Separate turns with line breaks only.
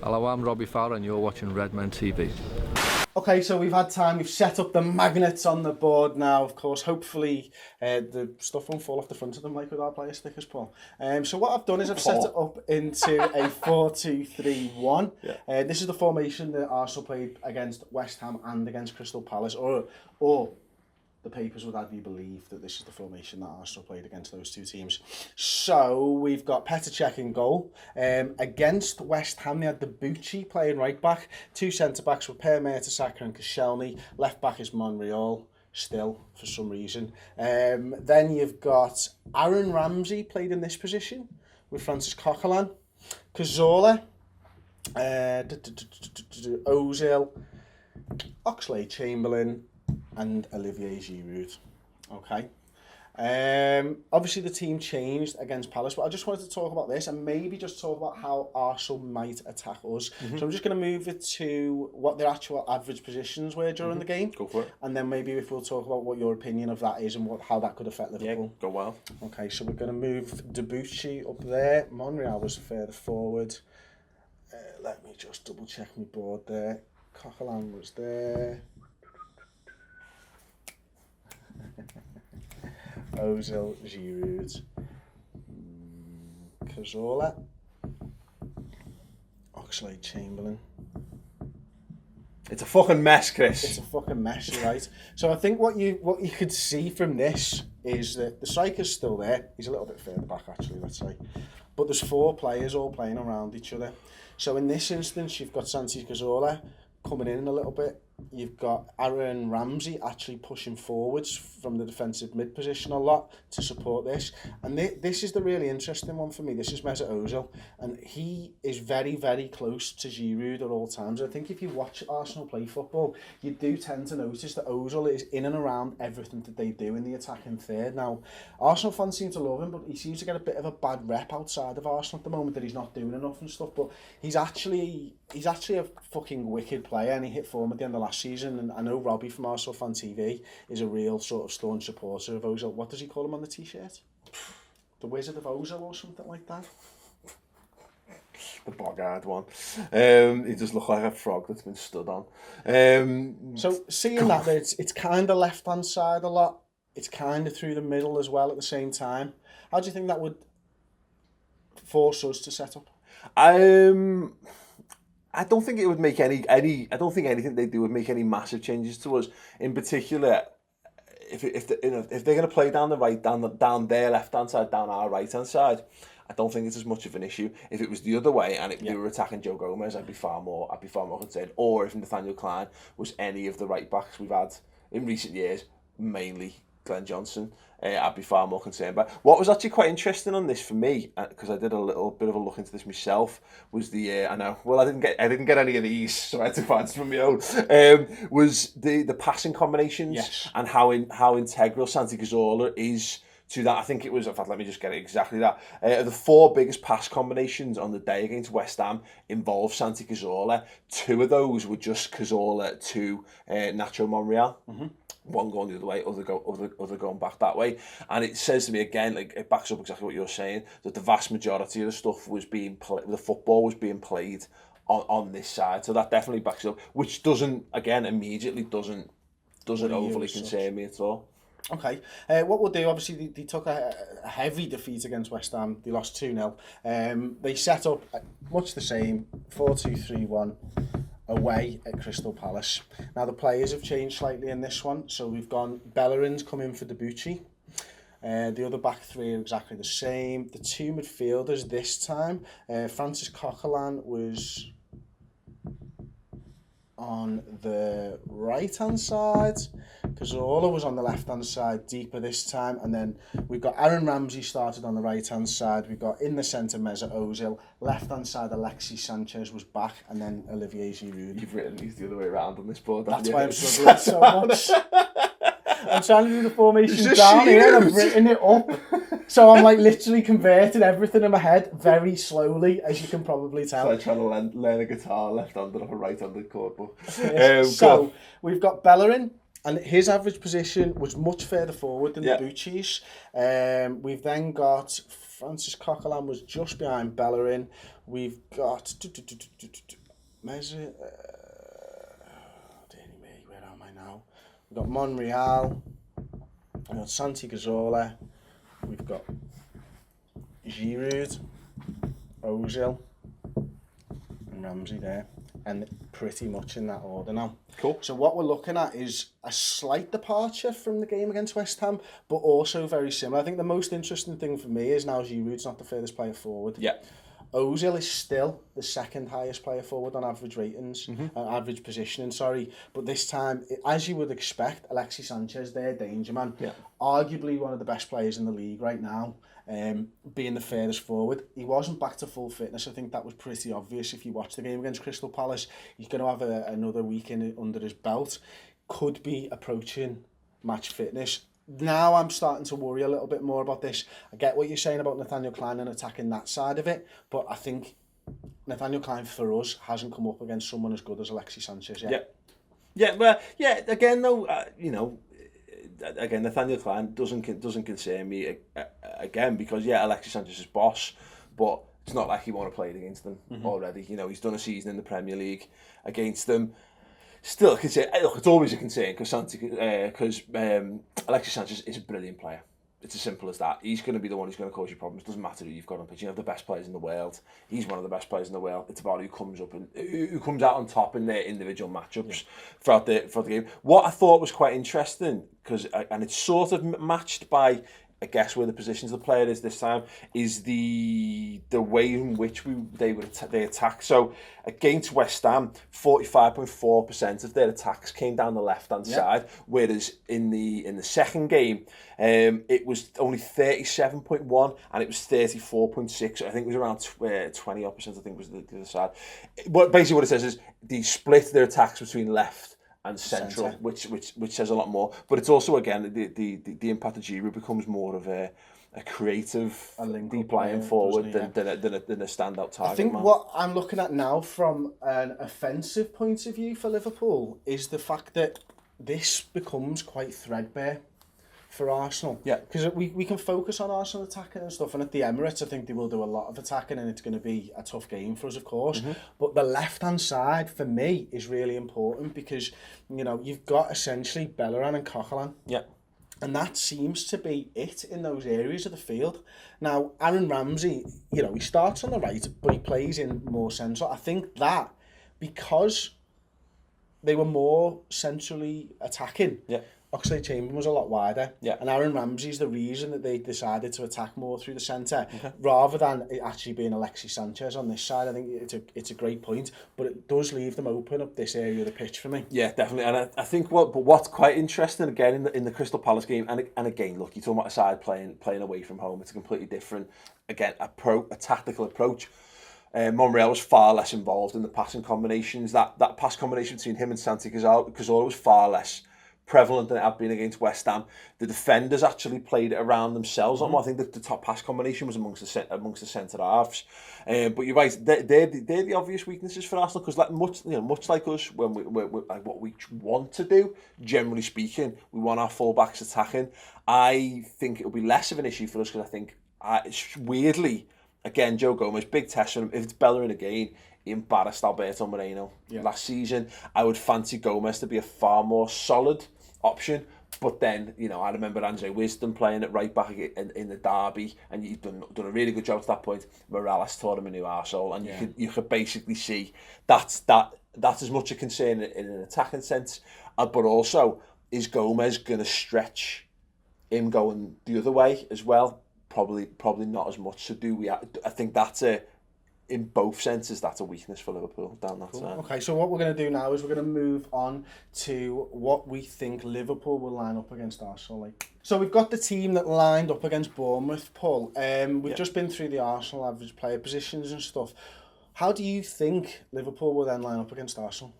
Hello, I'm Robbie Farr and you're watching Redmen TV.
Okay, so we've had time, we've set up the magnets on the board now, of course. Hopefully the stuff won't fall off the front of them like with our player stickers, Paul. So what I've done is I've set it up into a 4-2-3-1.
Yeah.
This is the formation that Arsenal played against West Ham and against Crystal Palace, or the papers would have you believe that this is the formation that Arsenal played against those two teams. So we've got Petr Cech in goal. Against West Ham, they had Debuchy playing right back. Two centre-backs were Per Mertesacker and Koscielny. Left back is Monreal, still, for some reason. Then you've got Aaron Ramsey played in this position with Francis Coquelin. Cazorla, Ozil, Oxlade-Chamberlain, and Olivier Giroud. Okay. Obviously the team changed against Palace, but I just wanted to talk about this and maybe just talk about how Arsenal might attack us. So I'm just going to move it to what their actual average positions were during the game.
Go for it.
And then maybe if we'll talk about what your opinion of that is and how that could affect Liverpool.
Yeah, go well.
Okay, so we're going to move Debuchy up there. Monreal was further forward. Let me just double check my board there. Coquelin was there. Ozil, Giroud, Cazorla, Oxlade-Chamberlain.
It's a fucking mess, Chris.
It's a fucking mess, you're right. So I think what you could see from this is that the striker's still there. He's a little bit further back, actually, let's say. But there's four players all playing around each other. So in this instance, you've got Santi Cazorla coming in a little bit. You've got Aaron Ramsey actually pushing forwards from the defensive mid position a lot to support this. And this is the really interesting one for me. This is Mesut Ozil. And he is very, very close to Giroud at all times. I think if you watch Arsenal play football, you do tend to notice that Ozil is in and around everything that they do in the attacking third. Now, Arsenal fans seem to love him, but he seems to get a bit of a bad rep outside of Arsenal at the moment that he's not doing enough and stuff. But he's actually a fucking wicked player, and he hit form at the end of last season. And I know Robbie from Arsenal Fan TV is a real sort of staunch supporter of Ozil. What does he call him on the t-shirt? The Wizard of Ozil or something like that?
The bog-eyed one. He does look like a frog that's been stood on.
So seeing that it's kind of left-hand side a lot. It's kind of through the middle as well at the same time. How do you think that would force us to set up?
I don't think it would make any. I don't think anything they do would make any massive changes to us. In particular, if they're going to play down their left hand side, down our right hand side, I don't think it's as much of an issue. If it was the other way and we were attacking Joe Gomez, I'd be far more concerned. Or if Nathaniel Klein was any of the right backs we've had in recent years, mainly Glenn Johnson, I'd be far more concerned. But what was actually quite interesting on this for me, because I did a little bit of a look into this myself, was the I didn't get any of these, so I had to find some of my own. Was the passing combinations and how integral Santi Cazorla is to that. I think it was, in fact, let me just get it exactly that. The four biggest pass combinations on the day against West Ham involved Santi Cazorla. Two of those were just Cazorla to Nacho Monreal. Mm-hmm. One going the other way, other going back that way. And it says to me again, like, it backs up exactly what you're saying, that the vast majority of the stuff was being the football was being played on this side. So that definitely backs up, which doesn't overly concern me at all.
Okay, what we'll do, obviously they took a heavy defeat against West Ham. They lost 2-0. They set up much the same, 4-2-3-1 away at Crystal Palace. Now the players have changed slightly in this one. So we've gone, Bellerin's come in for Debuchy. The other back three are exactly the same. The two midfielders this time, Francis Coquelin was on the right-hand side. Cazorla was on the left-hand side, deeper this time. And then we've got Aaron Ramsey started on the right-hand side. We've got in the centre, Mesut Ozil. Left-hand side, Alexis Sanchez was back. And then Olivier Giroud.
You've written these the other way around on this board.
That's why I'm struggling so much. I'm trying to do the formation down here and I've written it up. So I'm like literally converting everything in my head very slowly, as you can probably tell.
It's like trying to learn a guitar left-handed off a right-handed chord book.
So we've got Bellerin, and his average position was much further forward than Debuchy's. We've then got Francis Coquelin was just behind Bellerin. We've got... Where's it? Dear me, where am I now? We've got Monreal. We've got Santi Cazorla. We've got Giroud, Ozil, and Ramsey there. And pretty much in that order now.
Cool.
So what we're looking at is a slight departure from the game against West Ham, but also very similar. I think the most interesting thing for me is now Giroud's not the furthest player forward.
Yeah.
Ozil is still the second highest player forward on average ratings, average positioning, sorry. But this time, as you would expect, Alexis Sanchez there, danger man.
Yeah.
Arguably one of the best players in the league right now, being the furthest forward. He wasn't back to full fitness. I think that was pretty obvious if you watch the game against Crystal Palace. He's going to have another week under his belt. Could be approaching match fitness. Now I'm starting to worry a little bit more about this. I get what you're saying about Nathaniel Klein and attacking that side of it, but I think Nathaniel Klein for us hasn't come up against someone as good as Alexis Sanchez yet.
Yeah, well, yeah. Again, though, again, Nathaniel Klein doesn't concern me again because Alexis Sanchez is boss, but it's not like he won't have played against them already. You know, he's done a season in the Premier League against them. Still, look, it's always a concern because Alexis Sanchez is a brilliant player. It's as simple as that. He's going to be the one who's going to cause you problems. It doesn't matter who you've got on pitch. You have the best players in the world. He's one of the best players in the world. It's about who comes up and who comes out on top in their individual matchups throughout the game. What I thought was quite interesting, and it's sort of matched by, I guess, where the positions of the player is this time, is the way in which they attack. So against West Ham, 45.4% of their attacks came down the left-hand side, whereas in the second game, it was only 37.1 and it was 34.6. So I think it was around 20%. I think was the other side. But basically, what it says is they split their attacks between left and central, which says a lot more. But it's also, again, the impact of Giroud becomes more of a creative, deep lying forward than a standout target.
I think what I'm looking at now from an offensive point of view for Liverpool is the fact that this becomes quite threadbare for Arsenal. Yeah. Because we can focus on Arsenal attacking and stuff, and at the Emirates I think they will do a lot of attacking and it's going to be a tough game for us, of course. But the left-hand side, for me, is really important because, you know, you've got essentially Bellerin and Coquelin. Yeah. And that seems to be it in those areas of the field. Now, Aaron Ramsey, you know, he starts on the right, but he plays in more central. I think that because they were more centrally attacking, Oxlade-Chamberlain was a lot wider, and Aaron Ramsey's the reason that they decided to attack more through the centre, rather than it actually being Alexis Sanchez on this side. I think it's a great point, but it does leave them open up this area of the pitch for me. Yeah, definitely, and I think what's quite interesting again in the Crystal Palace game, and again, look, you're talking about a side playing away from home. It's a completely different, again, a tactical approach. Monreal was far less involved in the passing combinations. That pass combination between him and Santi Cazorla was far less prevalent than it had been against West Ham. The defenders actually played it around themselves. I think the top pass combination was amongst the centre halves. But you're right, they're the obvious weaknesses for Arsenal because much like us, when we like what we want to do, generally speaking, we want our fullbacks attacking. I think it'll be less of an issue for us because I think weirdly, again, Joe Gomez, big test for him. If it's Bellerin again, he embarrassed Alberto Moreno last season. I would fancy Gomez to be a far more solid option. But then, you know, I remember Andre Wisdom playing at right back in the derby, and you've done a really good job to that point. Morales taught him a new arsehole, and you could basically see that's as much a concern in an attacking sense, but also, is Gomez going to stretch him going the other way as well? Probably not as much. So I think that's in both senses, that's a weakness for Liverpool down that side. Okay, so what we're going to do now is we're going to move on to what we think Liverpool will line up against Arsenal like. So we've got the team that lined up against Bournemouth, Paul. We've just been through the Arsenal average player positions and stuff. How do you think Liverpool will then line up against Arsenal?